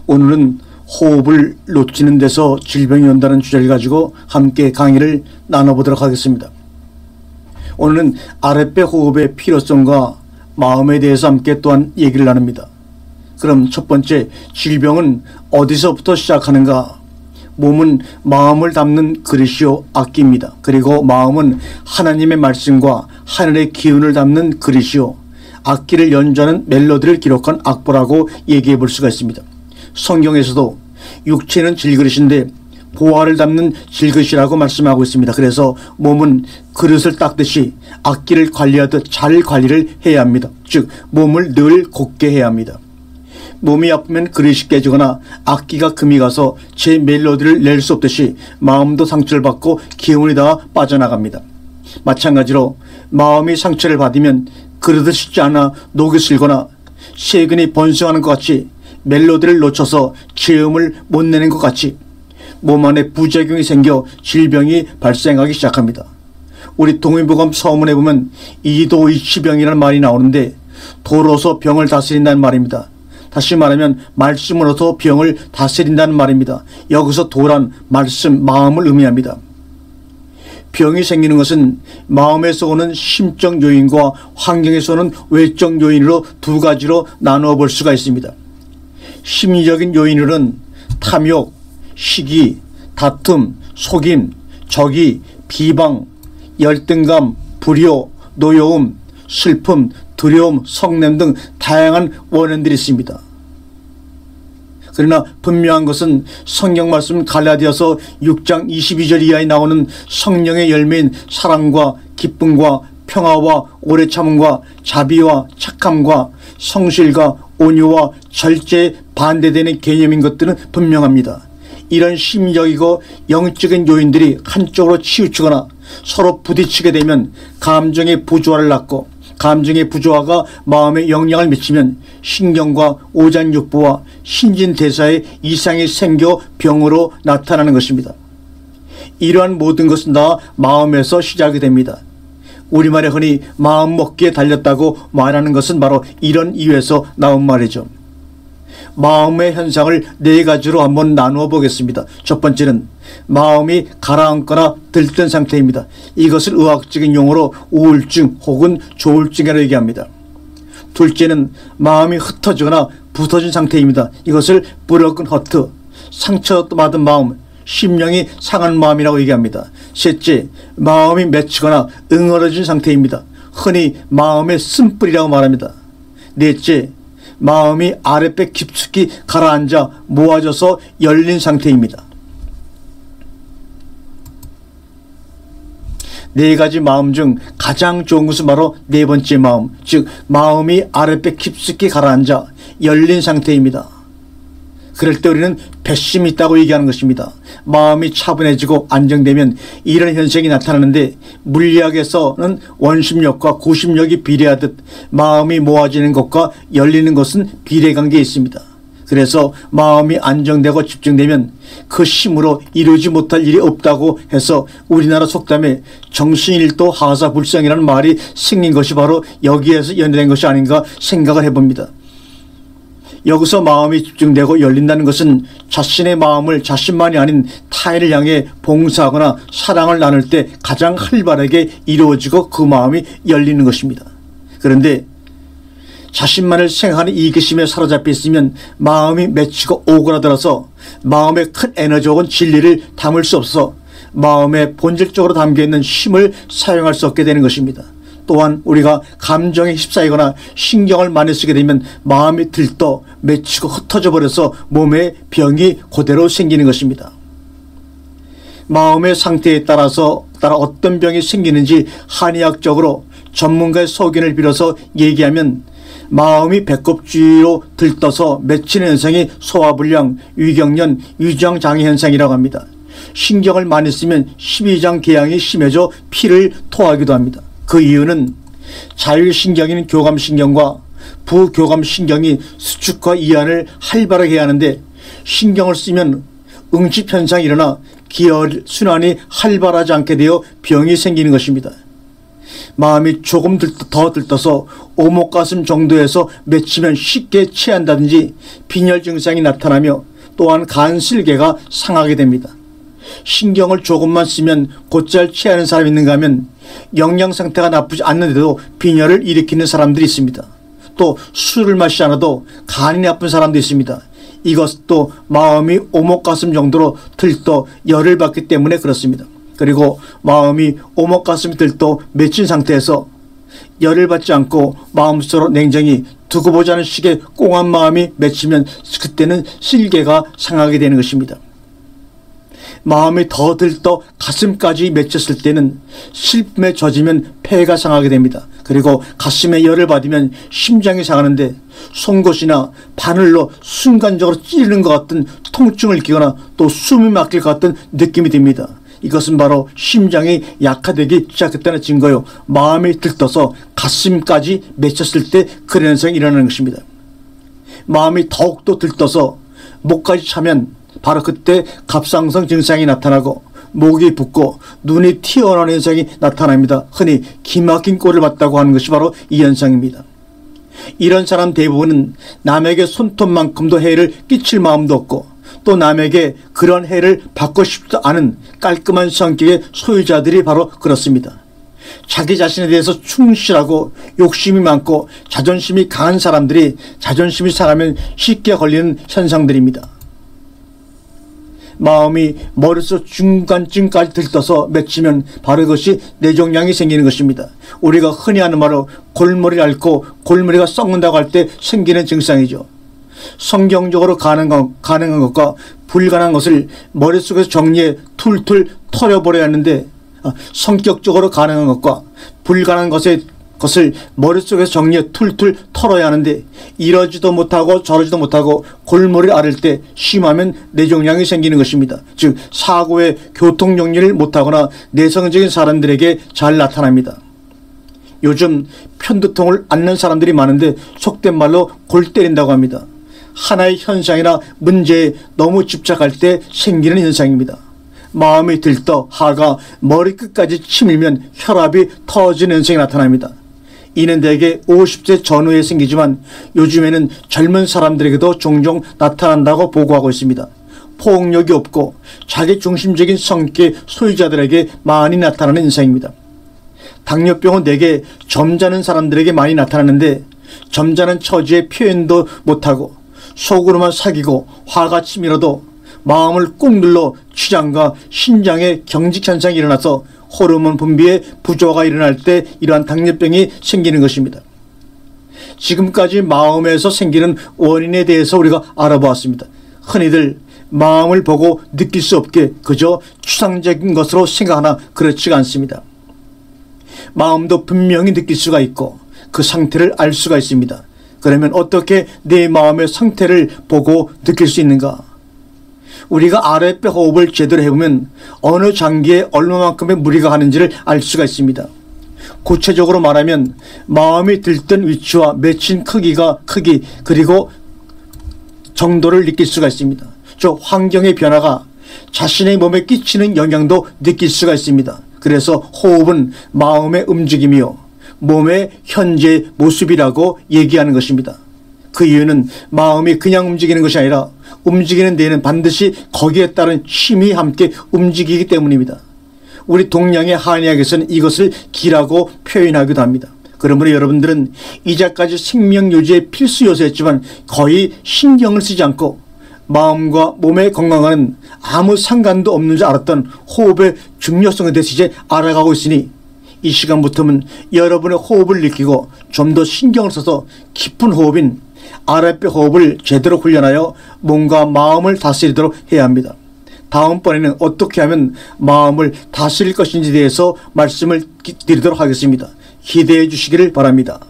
오늘은 호흡을 놓치는 데서 질병이 온다는 주제를 가지고 함께 강의를 나눠보도록 하겠습니다. 오늘은 아랫배 호흡의 필요성과 마음에 대해서 함께 또한 얘기를 나눕니다. 그럼 첫 번째, 질병은 어디서부터 시작하는가? 몸은 마음을 담는 그릇이요 악기입니다. 그리고 마음은 하나님의 말씀과 하늘의 기운을 담는 그릇이요 악기를 연주하는 멜로디를 기록한 악보라고 얘기해 볼 수가 있습니다. 성경에서도 육체는 질그릇인데 보화를 담는 질그릇이라고 말씀하고 있습니다. 그래서 몸은 그릇을 닦듯이 악기를 관리하듯 잘 관리를 해야 합니다. 즉 몸을 늘 곧게 해야 합니다. 몸이 아프면 그릇이 깨지거나 악기가 금이 가서 제 멜로디를 낼 수 없듯이 마음도 상처를 받고 기운이 다 빠져나갑니다. 마찬가지로 마음이 상처를 받으면 그릇을 씻지 않아 녹이 슬거나 세균이 번성하는 것 같이 멜로디를 놓쳐서 제음을 못 내는 것 같이 몸 안에 부작용이 생겨 질병이 발생하기 시작합니다. 우리 동의보감 서문에 보면 이도이치병이라는 말이 나오는데 도로서 병을 다스린다는 말입니다. 다시 말하면 말씀으로서 병을 다스린다는 말입니다. 여기서 도란 말씀, 마음을 의미합니다. 병이 생기는 것은 마음에서 오는 심적 요인과 환경에서 오는 외적 요인으로 두 가지로 나누어 볼 수가 있습니다. 심리적인 요인으로는 탐욕, 시기, 다툼, 속임, 적의, 비방, 열등감, 불효, 노여움, 슬픔, 두려움, 성냄 등 다양한 원인들이 있습니다. 그러나 분명한 것은 성경 말씀 갈라디아서 6장 22절 이하에 나오는 성령의 열매인 사랑과 기쁨과 평화와 오래 참음과 자비와 착함과 성실과 온유와 절제에 반대되는 개념인 것들은 분명합니다. 이런 심리적이고 영적인 요인들이 한쪽으로 치우치거나 서로 부딪히게 되면 감정의 부조화를 낳고 감정의 부조화가 마음에 영향을 미치면 신경과 오장육부와 신진대사에 이상이 생겨 병으로 나타나는 것입니다. 이러한 모든 것은 다 마음에서 시작이 됩니다. 우리말에 흔히 마음 먹기에 달렸다고 말하는 것은 바로 이런 이유에서 나온 말이죠. 마음의 현상을 네 가지로 한번 나누어 보겠습니다. 첫 번째는 마음이 가라앉거나 들뜬 상태입니다. 이것을 의학적인 용어로 우울증 혹은 조울증이라고 얘기합니다. 둘째는 마음이 흩어지거나 부서진 상태입니다. 이것을 브로큰 허트, 상처받은 마음, 심령이 상한 마음이라고 얘기합니다. 셋째, 마음이 맺히거나 응어러진 상태입니다. 흔히 마음의 쓴뿌리라고 말합니다. 넷째, 마음이 아랫배 깊숙이 가라앉아 모아져서 열린 상태입니다. 네 가지 마음 중 가장 좋은 것은 바로 네 번째 마음, 즉 마음이 아랫배 깊숙이 가라앉아 열린 상태입니다. 그럴 때 우리는 배심이 있다고 얘기하는 것입니다. 마음이 차분해지고 안정되면 이런 현상이 나타나는데 물리학에서는 원심력과 구심력이 비례하듯 마음이 모아지는 것과 열리는 것은 비례관계에 있습니다. 그래서 마음이 안정되고 집중되면 그 힘으로 이루지 못할 일이 없다고 해서 우리나라 속담에 정신일도 하사불성이라는 말이 생긴 것이 바로 여기에서 연대된 것이 아닌가 생각을 해봅니다. 여기서 마음이 집중되고 열린다는 것은 자신의 마음을 자신만이 아닌 타인을 향해 봉사하거나 사랑을 나눌 때 가장 활발하게 이루어지고 그 마음이 열리는 것입니다. 그런데 자신만을 생각하는 이기심에 사로잡혀 있으면 마음이 맺히고 오그라들어서 마음에 큰 에너지 혹은 진리를 담을 수 없어 마음에 본질적으로 담겨있는 힘을 사용할 수 없게 되는 것입니다. 또한 우리가 감정에 휩싸이거나 신경을 많이 쓰게 되면 마음이 들떠 맺히고 흩어져 버려서 몸에 병이 그대로 생기는 것입니다. 마음의 상태에 따라 어떤 병이 생기는지 한의학적으로 전문가의 소견을 빌어서 얘기하면 마음이 배꼽주위로 들떠서 맺히는 현상이 소화불량, 위경련, 위장장애 현상이라고 합니다. 신경을 많이 쓰면 십이장 계양이 심해져 피를 토하기도 합니다. 그 이유는 자율신경인 교감신경과 부교감신경이 수축과 이완을 활발하게 해야 하는데 신경을 쓰면 응집현상이 일어나 기혈순환이 활발하지 않게 되어 병이 생기는 것입니다. 마음이 조금 더 들떠서 오목가슴 정도에서 맺히면 쉽게 체한다든지 빈혈 증상이 나타나며 또한 간슬개가 상하게 됩니다. 신경을 조금만 쓰면 곧잘 체하는 사람이 있는가 하면 영양 상태가 나쁘지 않는데도 빈혈을 일으키는 사람들이 있습니다. 또 술을 마시지 않아도 간이 나쁜 사람도 있습니다. 이것도 마음이 오목가슴 정도로 들떠 열을 받기 때문에 그렇습니다. 그리고 마음이 오목가슴이 들떠 맺힌 상태에서 열을 받지 않고 마음속으로 냉정히 두고 보자는 식의 꽁한 마음이 맺히면 그때는 실개가 상하게 되는 것입니다. 마음이 더 들떠 가슴까지 맺혔을 때는 슬픔에 젖으면 폐가 상하게 됩니다. 그리고 가슴에 열을 받으면 심장이 상하는데 송곳이나 바늘로 순간적으로 찌르는 것 같은 통증을 느끼거나 또 숨이 막힐 것 같은 느낌이 듭니다. 이것은 바로 심장이 약화되기 시작했다는 증거요. 마음이 들떠서 가슴까지 맺혔을 때 그런 현상이 일어나는 것입니다. 마음이 더욱더 들떠서 목까지 차면 바로 그때 갑상선 증상이 나타나고 목이 붓고 눈이 튀어나오는 현상이 나타납니다. 흔히 기막힌 꼴을 봤다고 하는 것이 바로 이 현상입니다. 이런 사람 대부분은 남에게 손톱만큼도 해를 끼칠 마음도 없고 또 남에게 그런 해를 받고 싶지도 않은 깔끔한 성격의 소유자들이 바로 그렇습니다. 자기 자신에 대해서 충실하고 욕심이 많고 자존심이 강한 사람들이 자존심이 상하면 쉽게 걸리는 현상들입니다. 마음이 머릿속 중간쯤까지 들떠서 맺히면 바로 이것이 뇌종양이 생기는 것입니다. 우리가 흔히 하는 말로 골머리를 앓고 골머리가 썩는다고 할 때 생기는 증상이죠. 성경적으로 가능한 것과 불가능한 것을 머릿속에서 정리해 툴툴 털어버려야 하는데 성격적으로 가능한 것과 불가능한 것을 머릿속에서 정리해 툴툴 털어야 하는데 이러지도 못하고 저러지도 못하고 골머리를 앓을 때 심하면 뇌종양이 생기는 것입니다. 즉 사고의 교통 정리를 못하거나 내성적인 사람들에게 잘 나타납니다. 요즘 편두통을 앓는 사람들이 많은데 속된 말로 골 때린다고 합니다. 하나의 현상이나 문제에 너무 집착할 때 생기는 현상입니다. 마음이 들떠 하가 머리끝까지 치밀면 혈압이 터지는 현상이 나타납니다. 이는 대개 50세 전후에 생기지만 요즘에는 젊은 사람들에게도 종종 나타난다고 보고하고 있습니다. 포용력이 없고 자기중심적인 성격의 소유자들에게 많이 나타나는 현상입니다. 당뇨병은 대개 점잖은 사람들에게 많이 나타나는데 점잖은 처지의 표현도 못하고 속으로만 사귀고 화가 치밀어도 마음을 꾹 눌러 췌장과 신장의 경직 현상이 일어나서 호르몬 분비에 부조화가 일어날 때 이러한 당뇨병이 생기는 것입니다. 지금까지 마음에서 생기는 원인에 대해서 우리가 알아보았습니다. 흔히들 마음을 보고 느낄 수 없게 그저 추상적인 것으로 생각하나 그렇지가 않습니다. 마음도 분명히 느낄 수가 있고 그 상태를 알 수가 있습니다. 그러면 어떻게 내 마음의 상태를 보고 느낄 수 있는가? 우리가 아랫배 호흡을 제대로 해보면 어느 장기에 얼마만큼의 무리가 가는지를 알 수가 있습니다. 구체적으로 말하면 마음이 들뜬 위치와 맺힌 크기 그리고 정도를 느낄 수가 있습니다. 저 환경의 변화가 자신의 몸에 끼치는 영향도 느낄 수가 있습니다. 그래서 호흡은 마음의 움직임이요 몸의 현재 모습이라고 얘기하는 것입니다. 그 이유는 마음이 그냥 움직이는 것이 아니라 움직이는 데에는 반드시 거기에 따른 힘이 함께 움직이기 때문입니다. 우리 동양의 한의학에서는 이것을 기라고 표현하기도 합니다. 그러므로 여러분들은 이제까지 생명 유지의 필수 요소였지만 거의 신경을 쓰지 않고 마음과 몸의 건강과는 아무 상관도 없는 줄 알았던 호흡의 중요성에 대해서 이제 알아가고 있으니 이 시간부터는 여러분의 호흡을 느끼고 좀 더 신경을 써서 깊은 호흡인 아랫배 호흡을 제대로 훈련하여 몸과 마음을 다스리도록 해야 합니다. 다음번에는 어떻게 하면 마음을 다스릴 것인지에 대해서 말씀을 드리도록 하겠습니다. 기대해 주시기를 바랍니다.